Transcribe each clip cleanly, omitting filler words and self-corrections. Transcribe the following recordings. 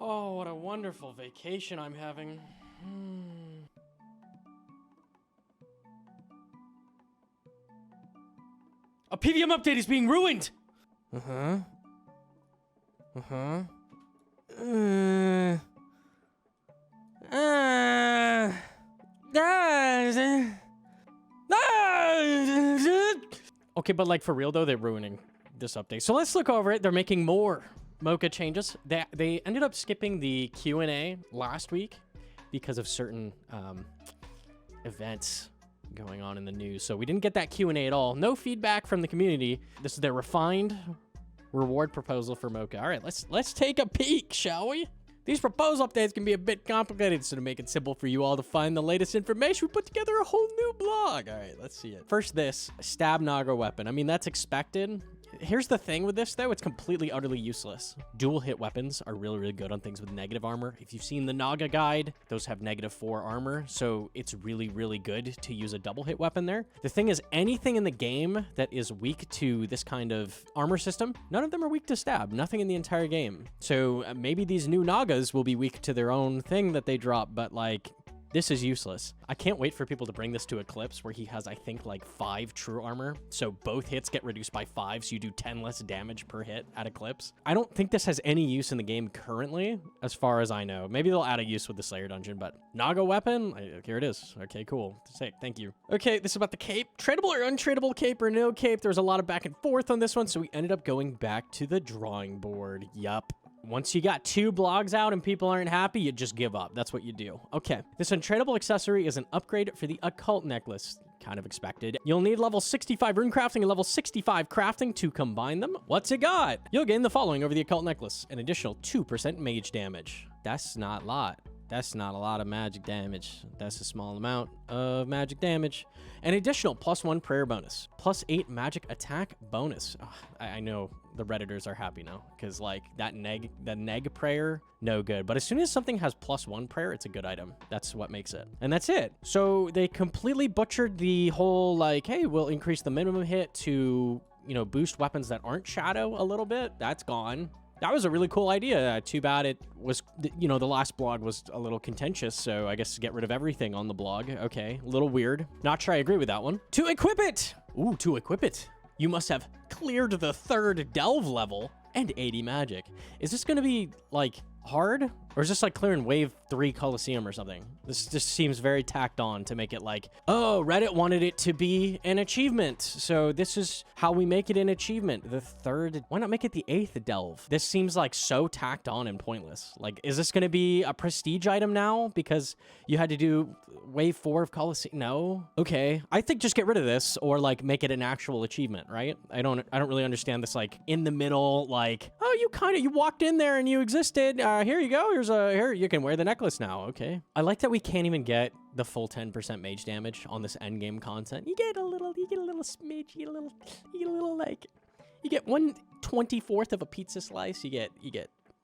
Oh, what a wonderful vacation I'm having. A PVM update is being ruined! Okay, but like for real though, they're ruining this update. So let's look over it. They're making more Mokha changes. They ended up skipping the Q&A last week because of certain events going on in the news. So we didn't get that Q&A at all. No feedback from the community. This is their refined reward proposal for Mokha. All right, let's take a peek, shall we? These proposal updates can be a bit complicated, so to make it simple for you all to find the latest information, we put together a whole new blog. All right, let's see it. First, this stab Nagua weapon. I mean, that's expected. Here's the thing with this, though. It's completely, utterly useless. Dual hit weapons are really, really good on things with negative armor. If you've seen the Naga guide, those have -4 armor, so it's really, really good to use a double hit weapon there. The thing is, anything in the game that is weak to this kind of armor system, none of them are weak to stab. Nothing in the entire game. So maybe these new Nagas will be weak to their own thing that they drop, but like, this is useless. I can't wait for people to bring this to Eclipse where he has, I think, like 5 true armor. So both hits get reduced by 5, so you do 10 less damage per hit at Eclipse. I don't think this has any use in the game currently, as far as I know. Maybe they'll add a use with the Slayer Dungeon, but Naga weapon? Here it is. Okay, cool. Sick. Thank you. Okay, this is about the cape. Tradable or untradable cape or no cape? There was a lot of back and forth on this one, so we ended up going back to the drawing board. Yup. Once you got 2 blogs out and people aren't happy, you just give up. That's what you do. Okay. This untradable accessory is an upgrade for the occult necklace. Kind of expected. You'll need level 65 rune crafting and level 65 crafting to combine them. What's it got? You'll gain the following over the occult necklace. An additional 2% mage damage. That's not a lot. That's not a lot of magic damage. That's a small amount of magic damage. An additional +1 prayer bonus. +8 magic attack bonus. Oh, I know the Redditors are happy now because like that neg prayer, no good. But as soon as something has +1 prayer, it's a good item. That's what makes it. And that's it. So they completely butchered the whole like, hey, we'll increase the minimum hit to, you know, boost weapons that aren't shadow a little bit. That's gone. That was a really cool idea. Too bad it was, you know, the last blog was a little contentious, so I guess get rid of everything on the blog. Okay, a little weird. Not sure I agree with that one. To equip it! Ooh, to equip it, you must have cleared the 3rd delve level and 80 magic. Is this gonna be, like, hard? Or is this like clearing wave 3 Colosseum or something? This just seems very tacked on to make it like, oh, Reddit wanted it to be an achievement, so this is how we make it an achievement. The 3rd, why not make it the 8th delve? This seems like so tacked on and pointless. Like, is this gonna be a prestige item now because you had to do wave 4 of Colosseum? No? Okay, I think just get rid of this or like make it an actual achievement, right? I don't really understand this like in the middle, like, oh, you walked in there and you existed. Here you go. Here, you can wear the necklace now. Okay. I like that we can't even get the full 10% mage damage on this endgame content. You get a little smidge, you get 1/24 of a pizza slice. You get,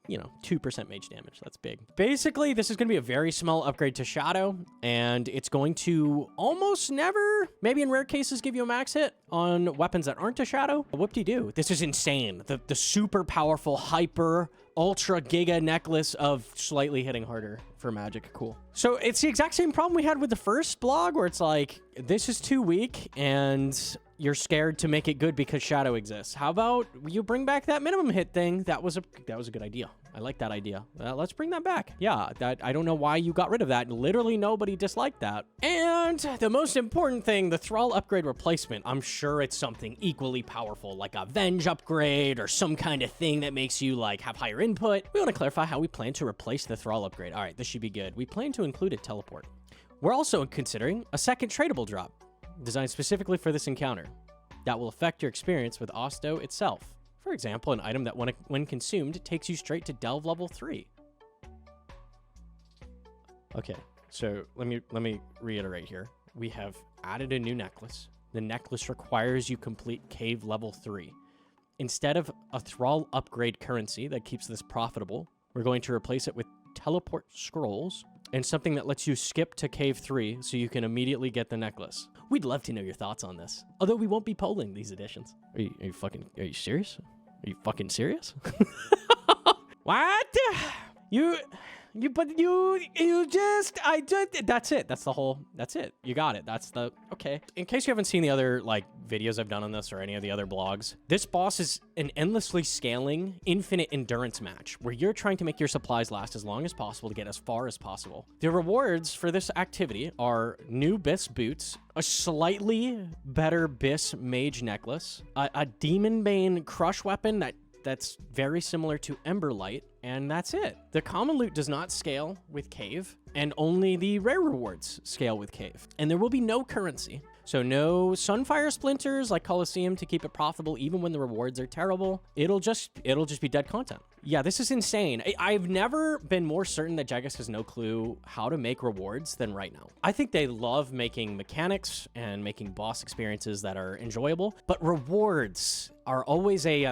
you know, 2% mage damage. That's big. Basically, this is going to be a very small upgrade to Shadow, and it's going to almost never, maybe in rare cases, give you a max hit on weapons that aren't a Shadow. Whoop-de-doo. This is insane. The super powerful, hyper, ultra giga necklace of slightly hitting harder for magic. Cool. So it's the exact same problem we had with the first blog, where it's like, this is too weak, and you're scared to make it good because Shadow exists. How about you bring back that minimum hit thing? That was a good idea. I like that idea. Let's bring that back. Yeah, I don't know why you got rid of that. Literally nobody disliked that. And the most important thing, the Thrall upgrade replacement. I'm sure it's something equally powerful, like a Venge upgrade or some kind of thing that makes you like have higher input. We want to clarify how we plan to replace the Thrall upgrade. All right, this should be good. We plan to include a teleport. We're also considering a second tradable drop, designed specifically for this encounter, that will affect your experience with Osto itself. For example, an item that when consumed takes you straight to delve level 3. Okay, so let me reiterate here. We have added a new necklace. The necklace requires you complete cave level 3. Instead of a Thrall upgrade currency that keeps this profitable, we're going to replace it with teleport scrolls and something that lets you skip to cave 3 so you can immediately get the necklace. We'd love to know your thoughts on this, although we won't be polling these additions. Are you serious? Are you fucking serious? What? That's it. That's it. You got it. Okay. In case you haven't seen the other, like, videos I've done on this or any of the other blogs, this boss is an endlessly scaling, infinite endurance match where you're trying to make your supplies last as long as possible to get as far as possible. The rewards for this activity are new Bis boots, a slightly better Bis mage necklace, a Demon Bane crush weapon that's very similar to Emberlight, and that's it. The common loot does not scale with Cave, and only the rare rewards scale with Cave. And there will be no currency. So no Sunfire Splinters like Colosseum to keep it profitable even when the rewards are terrible. It'll just be dead content. Yeah, this is insane. I've never been more certain that Jagex has no clue how to make rewards than right now. I think they love making mechanics and making boss experiences that are enjoyable, but rewards are always a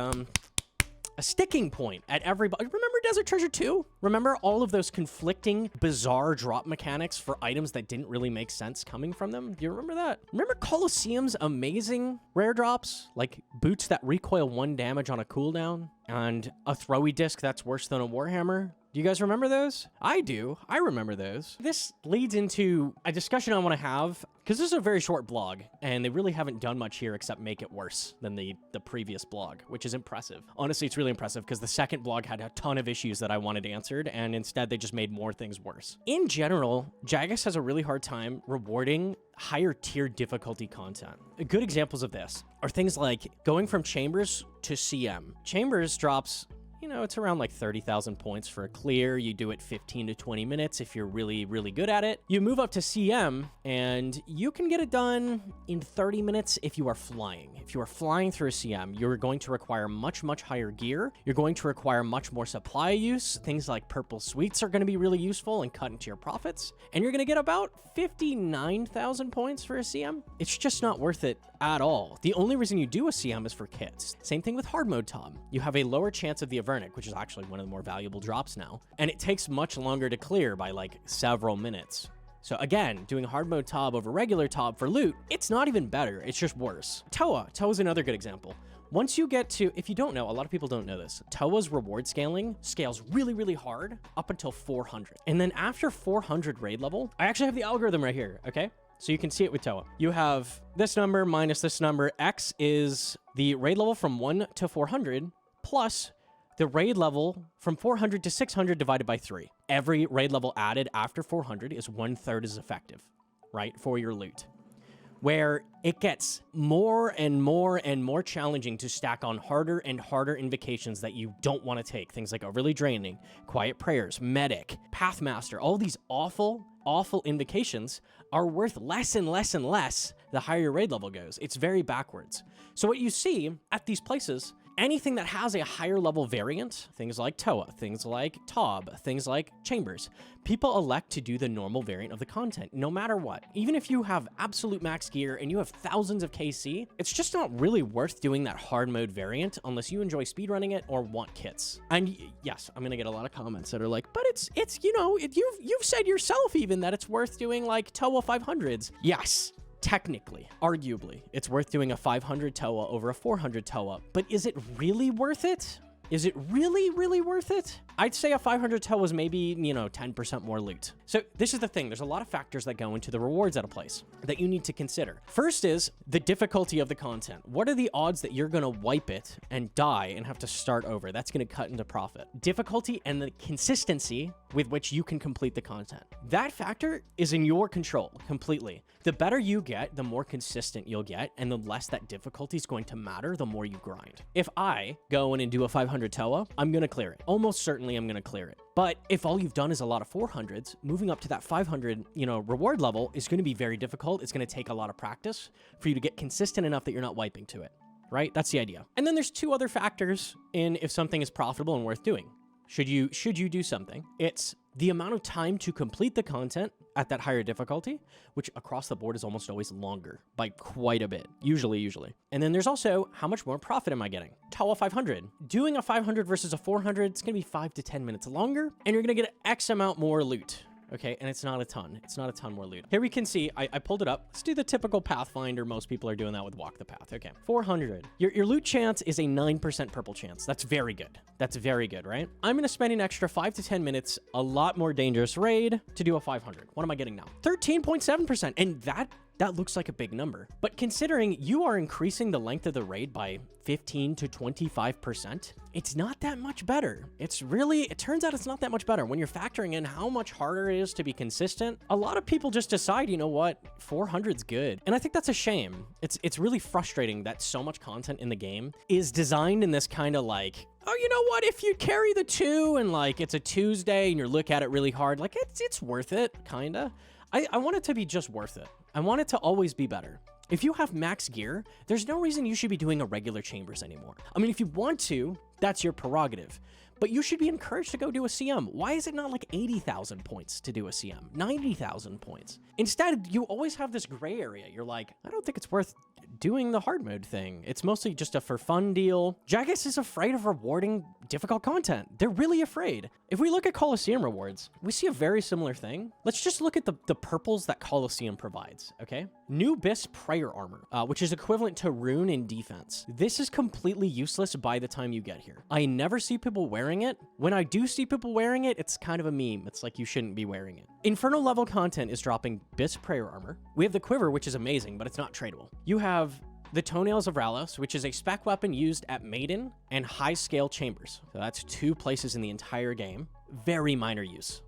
sticking point at everybody. Remember Desert Treasure 2? Remember all of those conflicting, bizarre drop mechanics for items that didn't really make sense coming from them? Do you remember that? Remember Colosseum's amazing rare drops? Like boots that recoil 1 damage on a cooldown and a throwy disc that's worse than a Warhammer? Do you guys remember those? I do. I remember those. This leads into a discussion I want to have, because this is a very short blog, and they really haven't done much here except make it worse than the previous blog, which is impressive. Honestly, it's really impressive, because the second blog had a ton of issues that I wanted answered, and instead they just made more things worse. In general, Jagex has a really hard time rewarding higher tier difficulty content. Good examples of this are things like going from Chambers to CM. Chambers drops, you know, it's around like 30,000 points for a clear. You do it 15 to 20 minutes if you're really, really good at it. You move up to CM and you can get it done in 30 minutes if you are flying. If you are flying through a CM, you're going to require much, much higher gear. You're going to require much more supply use. Things like purple sweets are going to be really useful and cut into your profits. And you're going to get about 59,000 points for a CM. It's just not worth it at all. The only reason you do a CM is for kits. Same thing with hard mode Tom. You have a lower chance of the which is actually one of the more valuable drops now. And it takes much longer to clear by like several minutes. So again, doing hard mode Tob over regular Tob for loot, it's not even better, it's just worse. Toa's another good example. Once you get to, if you don't know, a lot of people don't know this, Toa's reward scaling scales really, really hard up until 400. And then after 400 raid level, I actually have the algorithm right here, okay? So you can see it with Toa. You have this number minus this number. X is the raid level from 1 to 400 plus the raid level from 400 to 600 divided by 3. Every raid level added after 400 is 1/3 as effective, right, for your loot. Where it gets more and more and more challenging to stack on harder and harder invocations that you don't want to take. Things like Overly Draining, Quiet Prayers, Medic, Pathmaster, all these awful, awful invocations are worth less and less and less the higher your raid level goes. It's very backwards. So what you see at these places, anything that has a higher level variant, things like Toa, things like Tob, things like Chambers, people elect to do the normal variant of the content, no matter what. Even if you have absolute max gear and you have thousands of KC, it's just not really worth doing that hard mode variant unless you enjoy speedrunning it or want kits. And yes, I'm gonna get a lot of comments that are like, but it's you know, you've said yourself even that it's worth doing like Toa 500s. Yes. Technically, arguably, it's worth doing a 500 Toa over a 400 Toa, but is it really worth it? Is it really, really worth it? I'd say a 500 Toa is maybe, you know, 10% more loot. So this is the thing. There's a lot of factors that go into the rewards at a place that you need to consider. First is the difficulty of the content. What are the odds that you're going to wipe it and die and have to start over? That's going to cut into profit. Difficulty and the consistency with which you can complete the content. That factor is in your control completely. The better you get, the more consistent you'll get, and the less that difficulty is going to matter, the more you grind. If I go in and do a 500 Toa, I'm going to clear it. Almost certainly I'm going to clear it. But if all you've done is a lot of 400s, moving up to that 500, you know, reward level is going to be very difficult. It's going to take a lot of practice for you to get consistent enough that you're not wiping to it, right? That's the idea. And then there's two other factors in if something is profitable and worth doing. Should you do something? It's the amount of time to complete the content at that higher difficulty, which across the board is almost always longer by quite a bit, usually. And then there's also how much more profit am I getting? Toa 500. Doing a 500 versus a 400, it's going to be 5 to 10 minutes longer, and you're going to get X amount more loot. okay? And it's not a ton. It's not a ton more loot. Here we can see, I pulled it up. Let's do the typical Pathfinder. Most people are doing that with Walk the Path. Okay, 400. Your loot chance is a 9% purple chance. That's very good. That's very good, right? I'm gonna spend an extra 5 to 10 minutes, a lot more dangerous raid to do a 500. What am I getting now? 13.7%, and that looks like a big number. But considering you are increasing the length of the raid by 15 to 25%, it's not that much better. It turns out it's not that much better. When you're factoring in how much harder it is to be consistent, a lot of people just decide, you know what, 400's good. And I think that's a shame. It's really frustrating that so much content in the game is designed in this kind of like, oh, you know what, if you carry the 2 and like it's a Tuesday and you look at it really hard, like it's worth it, kinda. I want it to be just worth it. I want it to always be better. If you have max gear, there's no reason you should be doing a regular chambers anymore. I mean, if you want to, that's your prerogative. But you should be encouraged to go do a CM. Why is it not like 80,000 points to do a CM? 90,000 points. Instead, you always have this gray area. You're like, I don't think it's worth doing the hard mode thing. It's mostly just a for fun deal. Jagex is afraid of rewarding difficult content. They're really afraid. If we look at Colosseum rewards, we see a very similar thing. Let's just look at the purples that Colosseum provides, okay? New Bis Prayer Armor, which is equivalent to Rune in defense. This is completely useless by the time you get here. I never see people wearing it. When I do see people wearing it, it's kind of a meme. It's like you shouldn't be wearing it. Infernal level content is dropping Bis Prayer Armor. We have the Quiver, which is amazing, but it's not tradable. You have the Toenails of Ralos, which is a spec weapon used at Maiden and high scale chambers. So that's 2 places in the entire game. Very minor use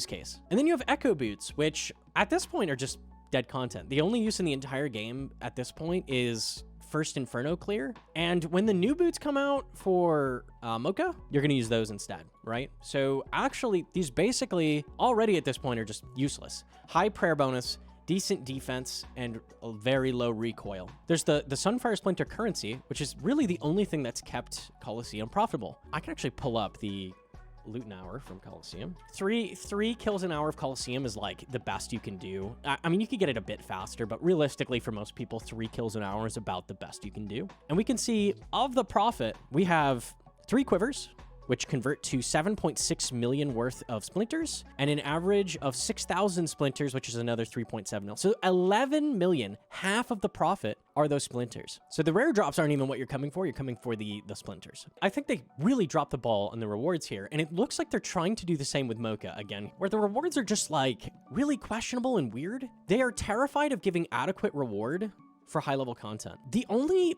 case. And then you have Echo Boots, which at this point are just dead content. The only use in the entire game at this point is First Inferno clear. And when the new boots come out for Mokha, you're gonna use those instead, right? So actually, these basically already at this point are just useless. High prayer bonus, decent defense, and a very low recoil. There's the Sunfire Splinter currency, which is really the only thing that's kept Colosseum profitable. I can actually pull up the loot an hour from Colosseum. Three kills an hour of Colosseum is like the best you can do. I mean, you could get it a bit faster, but realistically for most people, 3 kills an hour is about the best you can do. And we can see of the profit, we have 3 quivers, which convert to 7.6 million worth of splinters, and an average of 6,000 splinters, which is another 3.7 mil. So 11 million, half of the profit are those splinters. So the rare drops aren't even what you're coming for the splinters. I think they really dropped the ball on the rewards here, and it looks like they're trying to do the same with Mokha again, where the rewards are just like really questionable and weird. They are terrified of giving adequate reward for high-level content. The only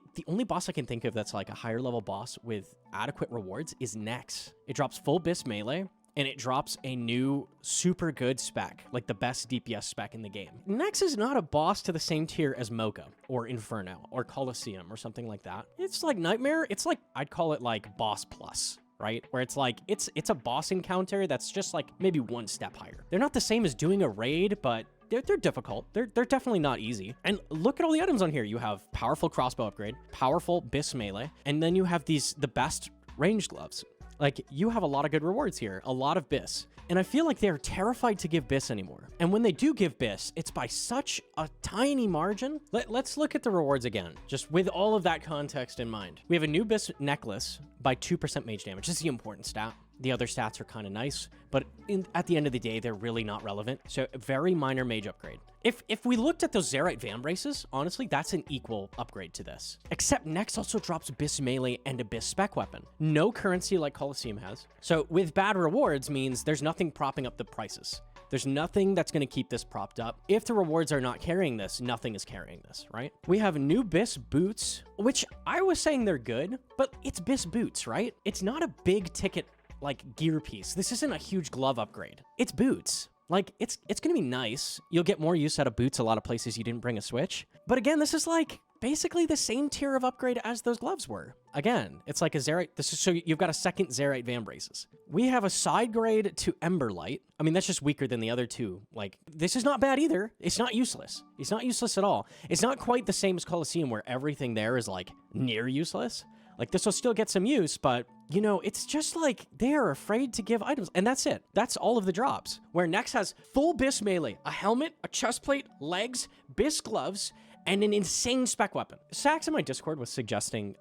boss I can think of that's like a higher-level boss with adequate rewards is Nex. It drops full Bis melee, and it drops a new super good spec, like the best DPS spec in the game. Nex is not a boss to the same tier as Mokha, or Inferno, or Colosseum, or something like that. It's like Nightmare. It's like, I'd call it like Boss Plus, right? Where it's like, it's a boss encounter that's just like maybe 1 step higher. They're not the same as doing a raid, but they're difficult. They're definitely not easy. And look at all the items on here. You have powerful crossbow upgrade, powerful Bis melee, and then you have the best ranged gloves. Like, you have a lot of good rewards here, a lot of Bis. And I feel like they're terrified to give Bis anymore. And when they do give Bis, it's by such a tiny margin. Let's look at the rewards again, just with all of that context in mind. We have a new Bis necklace by 2% mage damage. This is the important stat. The other stats are kind of nice, but at the end of the day, they're really not relevant. So a very minor mage upgrade. If we looked at those Zerite Vambraces, honestly, that's an equal upgrade to this. Except Nex also drops Bis melee and a Bis spec weapon. No currency like Colosseum has. So with bad rewards means there's nothing propping up the prices. There's nothing that's going to keep this propped up. If the rewards are not carrying this, nothing is carrying this, right? We have new Bis boots, which I was saying they're good, but it's Bis boots, right? It's not a big ticket like gear piece. This isn't a huge glove upgrade. It's boots. Like, it's gonna be nice. You'll get more use out of boots a lot of places you didn't bring a Switch. But again, this is like basically the same tier of upgrade as those gloves were. Again, it's like a Zerite. So you've got a second Zerite Vambraces. We have a side grade to Emberlight. I mean, that's just weaker than the other two. Like, this is not bad either. It's not useless. It's not useless at all. It's not quite the same as Colosseum where everything there is like near useless. Like, this will still get some use, but, you know, it's just like they are afraid to give items. And that's it. That's all of the drops. Where Nex has full Bis melee, a helmet, a chest plate, legs, Bis gloves, and an insane spec weapon. Sax in my Discord was suggesting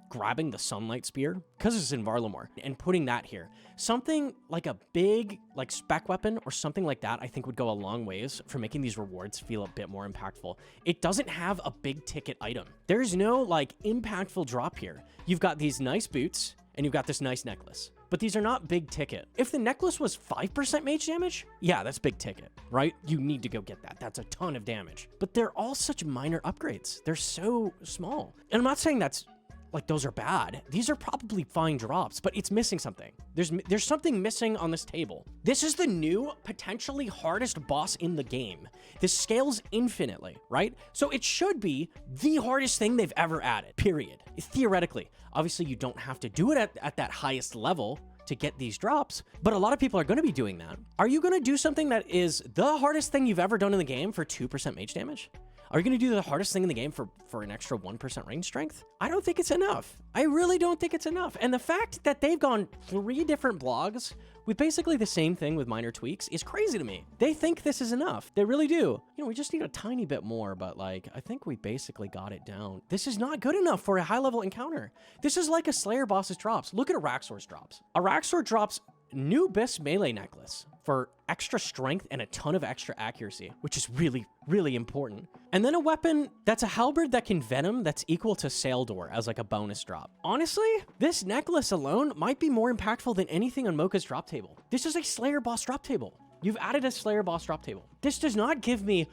grabbing the Sunlight Spear, because it's in Varlamore, and putting that here. Something like a big like spec weapon or something like that I think would go a long ways for making these rewards feel a bit more impactful. It doesn't have a big ticket item. There's no like impactful drop here. You've got these nice boots, and you've got this nice necklace. But these are not big ticket. If the necklace was 5% mage damage, yeah, that's big ticket, right? You need to go get that. That's a ton of damage. But they're all such minor upgrades. They're so small. And I'm not saying that's like those are bad. These are probably fine drops, but it's missing something. There's something missing on this table. This is the new, potentially hardest boss in the game. This scales infinitely, right? So it should be the hardest thing they've ever added, period. Theoretically. Obviously, you don't have to do it at that highest level to get these drops, but a lot of people are going to be doing that. Are you going to do something that is the hardest thing you've ever done in the game for 2% mage damage? Are you going to do the hardest thing in the game for an extra 1% range strength? I don't think it's enough. I really don't think it's enough. And the fact that they've gone 3 different blogs with basically the same thing with minor tweaks is crazy to me. They think this is enough. They really do. You know, we just need a tiny bit more, but like, I think we basically got it down. This is not good enough for a high level encounter. This is like a Slayer boss's drops. Look at Araxor's drops. Araxor drops new Bis melee necklace for extra strength and a ton of extra accuracy, which is really, really important. And then a weapon that's a halberd that can venom that's equal to Saildor as like a bonus drop. Honestly, this necklace alone might be more impactful than anything on Mokha's drop table. This is a Slayer boss drop table. You've added a Slayer boss drop table. This does not give me,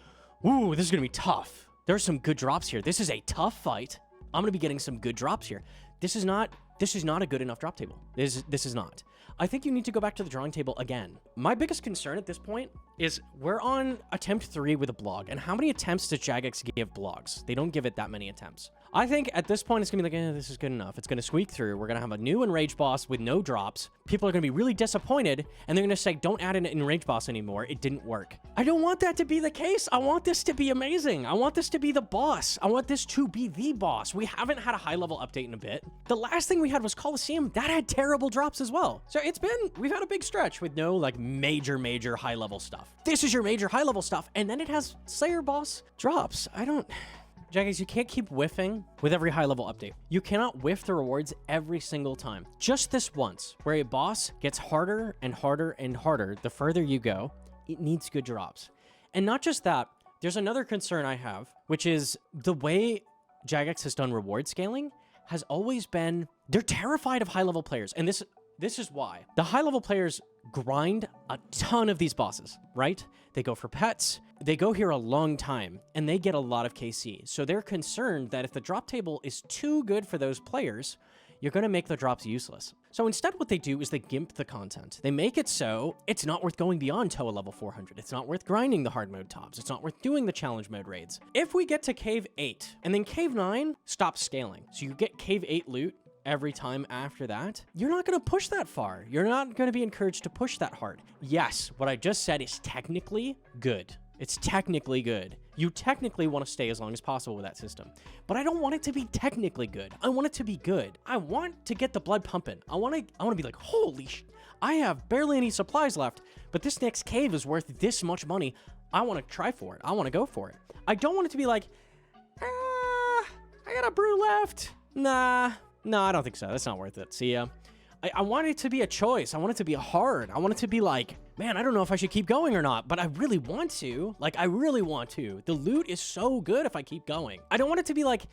ooh, this is gonna be tough. There's some good drops here. This is a tough fight. I'm gonna be getting some good drops here. This is not a good enough drop table. This is not. I think you need to go back to the drawing table again. My biggest concern at this point is we're on attempt 3 with a blog, and how many attempts does Jagex give blogs? They don't give it that many attempts. I think at this point, it's gonna be like, this is good enough. It's gonna squeak through. We're gonna have a new Enrage boss with no drops. People are gonna be really disappointed, and they're gonna say, don't add an Enrage boss anymore. It didn't work. I don't want that to be the case. I want this to be amazing. I want this to be the boss. I want this to be the boss. We haven't had a high level update in a bit. The last thing we had was Colosseum. That had terrible drops as well. So we've had a big stretch with no like major high level stuff. This is your major high level stuff, and then it has Slayer boss drops. Jagex, you can't keep whiffing with every high-level update. You cannot whiff the rewards every single time. Just this once, where a boss gets harder and harder and harder the further you go, it needs good drops. And not just that, there's another concern I have, which is the way Jagex has done reward scaling has always been, they're terrified of high-level players. And this is why. The high-level players grind a ton of these bosses, right? They go for pets, they go here a long time, and they get a lot of KC. So they're concerned that if the drop table is too good for those players, you're going to make the drops useless. So instead what they do is they gimp the content. They make it so it's not worth going beyond Toa level 400. It's not worth grinding the hard mode tops. It's not worth doing the challenge mode raids. If we get to Cave 8, and then Cave 9 stops scaling, so you get Cave 8 loot every time after that, you're not going to push that far. You're not going to be encouraged to push that hard. Yes, what I just said is technically good. It's technically good. You technically want to stay as long as possible with that system. But I don't want it to be technically good. I want it to be good. I want to get the blood pumping. I want to be like, holy sh! I have barely any supplies left, but this next cave is worth this much money. I want to try for it. I want to go for it. I don't want it to be like, I got a brew left. Nah, I don't think so. That's not worth it. See ya. I want it to be a choice. I want it to be hard. I want it to be like, man, I don't know if I should keep going or not, but I really want to. Like, I really want to. The loot is so good if I keep going. I don't want it to be like,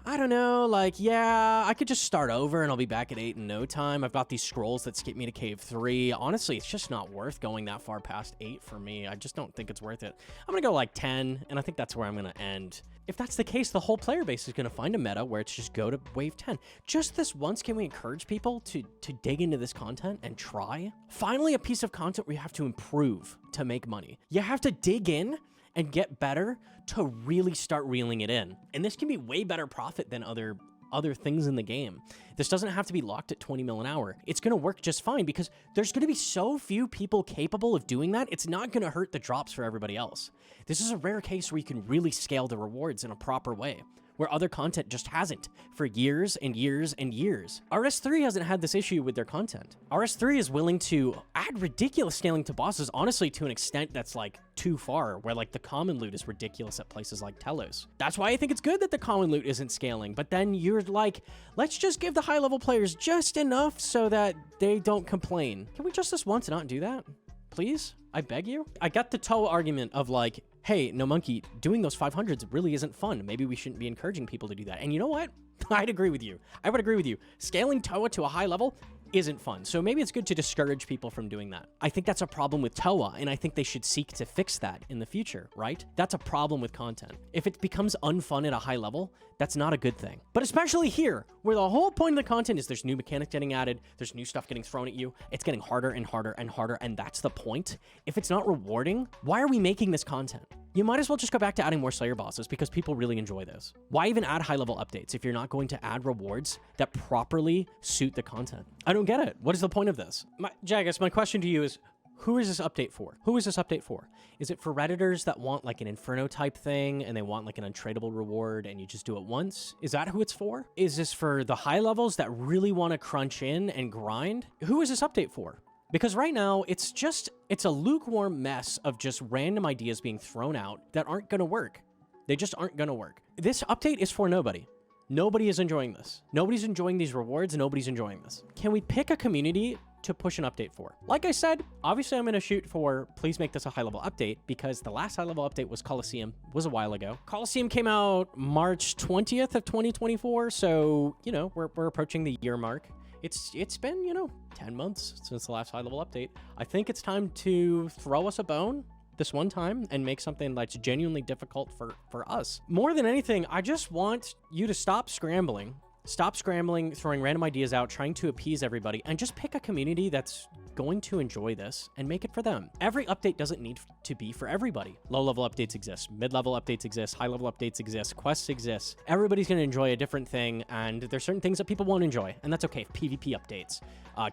I don't know, like, yeah, I could just start over and I'll be back at 8 in no time. I've got these scrolls that skip me to Cave 3. Honestly, it's just not worth going that far past 8 for me. I just don't think it's worth it. I'm gonna go like 10, and I think that's where I'm gonna end. If that's the case, the whole player base is gonna find a meta where it's just go to wave 10. Just this once, can we encourage people to dig into this content and try? Finally, a piece of content where you have to improve to make money. You have to dig in and get better to really start reeling it in. And this can be way better profit than other things in the game. This doesn't have to be locked at 20 mil an hour. It's gonna work just fine because there's gonna be so few people capable of doing that, it's not gonna hurt the drops for everybody else. This is a rare case where you can really scale the rewards in a proper way, where other content just hasn't for years and years and years. RS3 hasn't had this issue with their content. RS3 is willing to add ridiculous scaling to bosses, honestly, to an extent that's like too far, where like the common loot is ridiculous at places like Telos. That's why I think it's good that the common loot isn't scaling, but then you're like, let's just give the high level players just enough so that they don't complain. Can we just this once and not do that? Please? I beg you? I got the Toa argument of like, hey, Gnomonkey, doing those 500s really isn't fun. Maybe we shouldn't be encouraging people to do that. And you know what? I'd agree with you. I would agree with you. Scaling Toa to a high level isn't fun. So maybe it's good to discourage people from doing that. I think that's a problem with Toa, and I think they should seek to fix that in the future, right? That's a problem with content. If it becomes unfun at a high level, that's not a good thing. But especially here, where the whole point of the content is there's new mechanics getting added, there's new stuff getting thrown at you, it's getting harder and harder and harder, and that's the point. If it's not rewarding, why are we making this content? You might as well just go back to adding more Slayer bosses because people really enjoy those. Why even add high-level updates if you're not going to add rewards that properly suit the content? I don't get it. What is the point of this? Jagex, my question to you is, who is this update for? Who is this update for? Is it for Redditors that want like an Inferno type thing and they want like an untradeable reward and you just do it once? Is that who it's for? Is this for the high levels that really want to crunch in and grind? Who is this update for? Because right now, it's a lukewarm mess of just random ideas being thrown out that aren't going to work. They just aren't going to work. This update is for nobody. Nobody is enjoying this. Nobody's enjoying these rewards. Nobody's enjoying this. Can we pick a community to push an update for? Like I said, obviously I'm going to shoot for, please make this a high-level update, because the last high-level update was Colosseum, was a while ago. Colosseum came out March 20th of 2024, so, you know, we're approaching the year mark. It's been, you know, 10 months since the last high-level update. I think it's time to throw us a bone this one time and make something that's genuinely difficult for us. More than anything, I just want you to stop scrambling. Stop scrambling, throwing random ideas out, trying to appease everybody, and just pick a community that's going to enjoy this and make it for them. Every update doesn't need to be for everybody. Low-level updates exist, mid-level updates exist, high-level updates exist, quests exist. Everybody's going to enjoy a different thing, and there's certain things that people won't enjoy, and that's okay. PvP updates,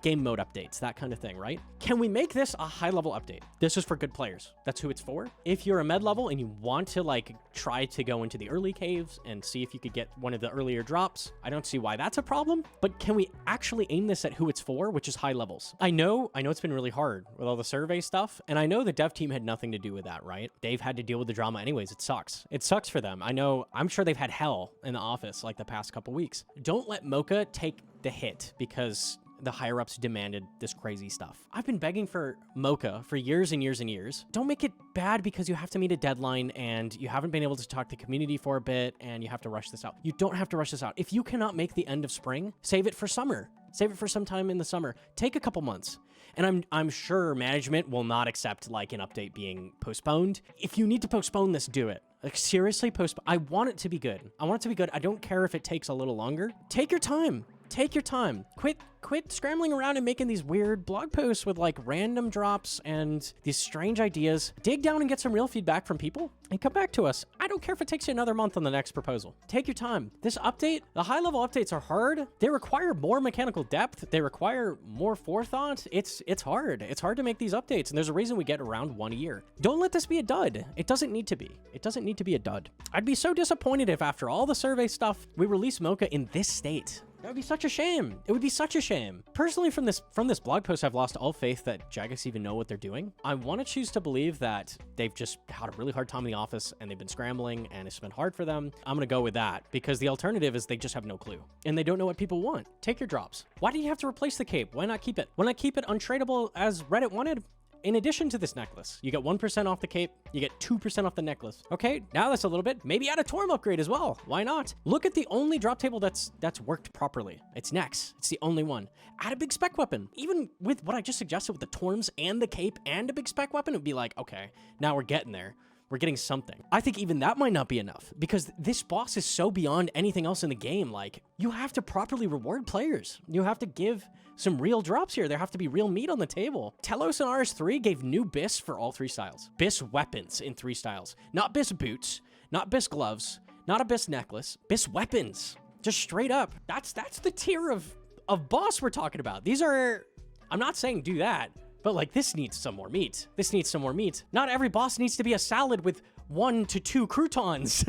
game mode updates, that kind of thing, right? Can we make this a high-level update? This is for good players. That's who it's for. If you're a mid-level and you want to, like, try to go into the early caves and see if you could get one of the earlier drops, I don't see why that's a problem, but can we actually aim this at who it's for, which is high levels? I know it's been really hard with all the survey stuff, and I know the dev team had nothing to do with that, right? They've had to deal with the drama anyways. It sucks. It sucks for them. I'm sure they've had hell in the office like the past couple weeks. Don't let Mokha take the hit because the higher-ups demanded this crazy stuff. I've been begging for Mokha for years and years and years. Don't make it bad because you have to meet a deadline and you haven't been able to talk to the community for a bit and you have to rush this out. You don't have to rush this out. If you cannot make the end of spring, save it for summer. Save it for some time in the summer. Take a couple months. And I'm sure management will not accept like an update being postponed. If you need to postpone this, do it. Like seriously, postpone. I want it to be good. I want it to be good. I don't care if it takes a little longer. Take your time. Take your time. Quit scrambling around and making these weird blog posts with like random drops and these strange ideas. Dig down and get some real feedback from people and come back to us. I don't care if it takes you another month on the next proposal. Take your time. This update, the high level updates are hard. They require more mechanical depth. They require more forethought. It's hard. It's hard to make these updates. And there's a reason we get around one a year. Don't let this be a dud. It doesn't need to be. It doesn't need to be a dud. I'd be so disappointed if after all the survey stuff, we release Mokha in this state. That would be such a shame. It would be such a shame. Personally, from this blog post, I've lost all faith that Jagex even know what they're doing. I want to choose to believe that they've just had a really hard time in the office and they've been scrambling and it's been hard for them. I'm going to go with that because the alternative is they just have no clue and they don't know what people want. Take your drops. Why do you have to replace the cape? Why not keep it? Why not keep it untradeable as Reddit wanted? In addition to this necklace, you get 1% off the cape, you get 2% off the necklace. Okay, now that's a little bit. Maybe add a Torm upgrade as well. Why not? Look at the only drop table that's worked properly. It's Nex. It's the only one. Add a big spec weapon. Even with what I just suggested with the Torms and the cape and a big spec weapon, it would be like, okay, now we're getting there. We're getting something. I think even that might not be enough because this boss is so beyond anything else in the game. Like, you have to properly reward players. You have to give some real drops here. There have to be real meat on the table. Telos and RS3 gave new BIS for all 3 styles. BIS weapons in 3 styles. Not BIS boots, not BIS gloves, not a BIS necklace, BIS weapons. Just straight up. That's the tier of boss we're talking about. These are, I'm not saying do that, but like this needs some more meat. This needs some more meat. Not every boss needs to be a salad with 1 to 2 croutons.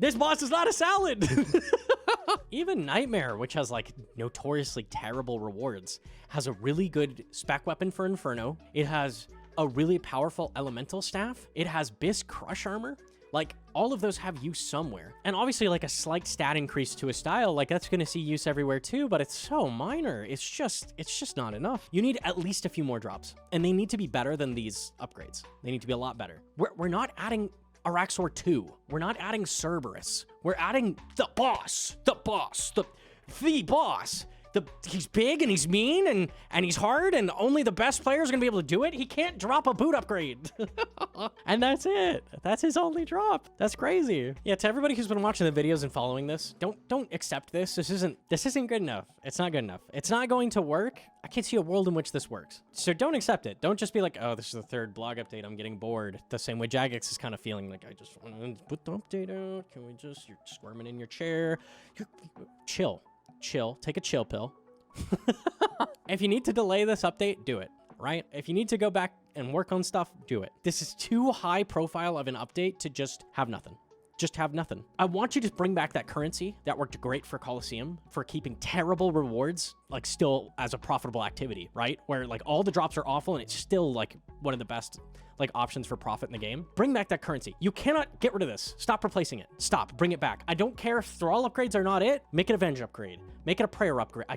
This boss is not a salad. Even Nightmare, which has like notoriously terrible rewards, has a really good spec weapon for Inferno. It has a really powerful elemental staff. It has Bisque Crush armor. Like, all of those have use somewhere. And obviously, like, a slight stat increase to a style, like, that's gonna see use everywhere too, but it's so minor. It's just not enough. You need at least a few more drops, and they need to be better than these upgrades. They need to be a lot better. We're not adding Araxor 2. We're not adding Cerberus. We're adding the boss. The boss. He's big and he's mean and he's hard and only the best players are gonna be able to do it. He can't drop a boot upgrade. And that's it. That's his only drop. That's crazy. Yeah, to everybody who's been watching the videos and following this, don't accept this. This isn't good enough. It's not good enough. It's not going to work. I can't see a world in which this works. So don't accept it. Don't just be like, oh, this is the third blog update. I'm getting bored. The same way Jagex is kind of feeling like, I just want to put the update out. Can we just, you're squirming in your chair. Chill. Take a chill pill. If you need to delay this update, do it, right? If you need to go back and work on stuff, do it. This is too high profile of an update to just have nothing. Just have nothing. I want you to bring back that currency that worked great for Colosseum for keeping terrible rewards, like, still as a profitable activity, right? Where, like, all the drops are awful and it's still, like, one of the best, like, options for profit in the game. Bring back that currency. You cannot get rid of this. Stop replacing it. Stop. Bring it back. I don't care if Thrall upgrades are not it. Make it a Avenge upgrade. Make it a Prayer upgrade.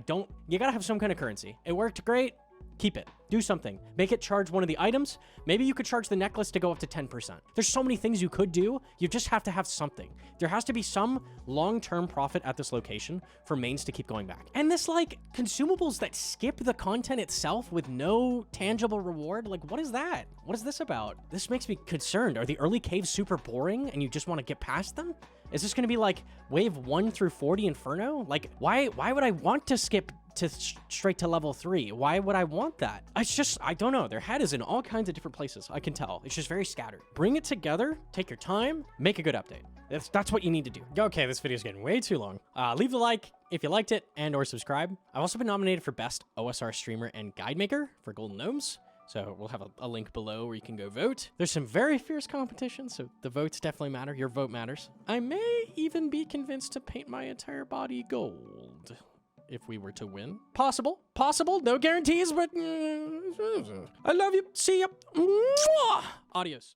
You gotta have some kind of currency. It worked great. Keep it. Do something. Make it charge one of the items. Maybe you could charge the necklace to go up to 10%. There's so many things you could do. You just have to have something. There has to be some long-term profit at this location for mains to keep going back. And this, like, consumables that skip the content itself with no tangible reward, like, what is that? What is this about? This makes me concerned. Are the early caves super boring and you just want to get past them? Is this going to be like wave 1 through 40 Inferno? Like, why would I want to skip to straight to level 3? Why would I want that? I don't know. Their head is in all kinds of different places. I can tell. It's just very scattered. Bring it together, take your time, make a good update. That's what you need to do. Okay, this video is getting way too long. Leave a like if you liked it and or subscribe. I've also been nominated for Best OSR Streamer and Guide Maker for Golden Gnomes. So we'll have a link below where you can go vote. There's some very fierce competition, so the votes definitely matter. Your vote matters. I may even be convinced to paint my entire body gold if we were to win. Possible. No guarantees, but I love you. See ya. Adios.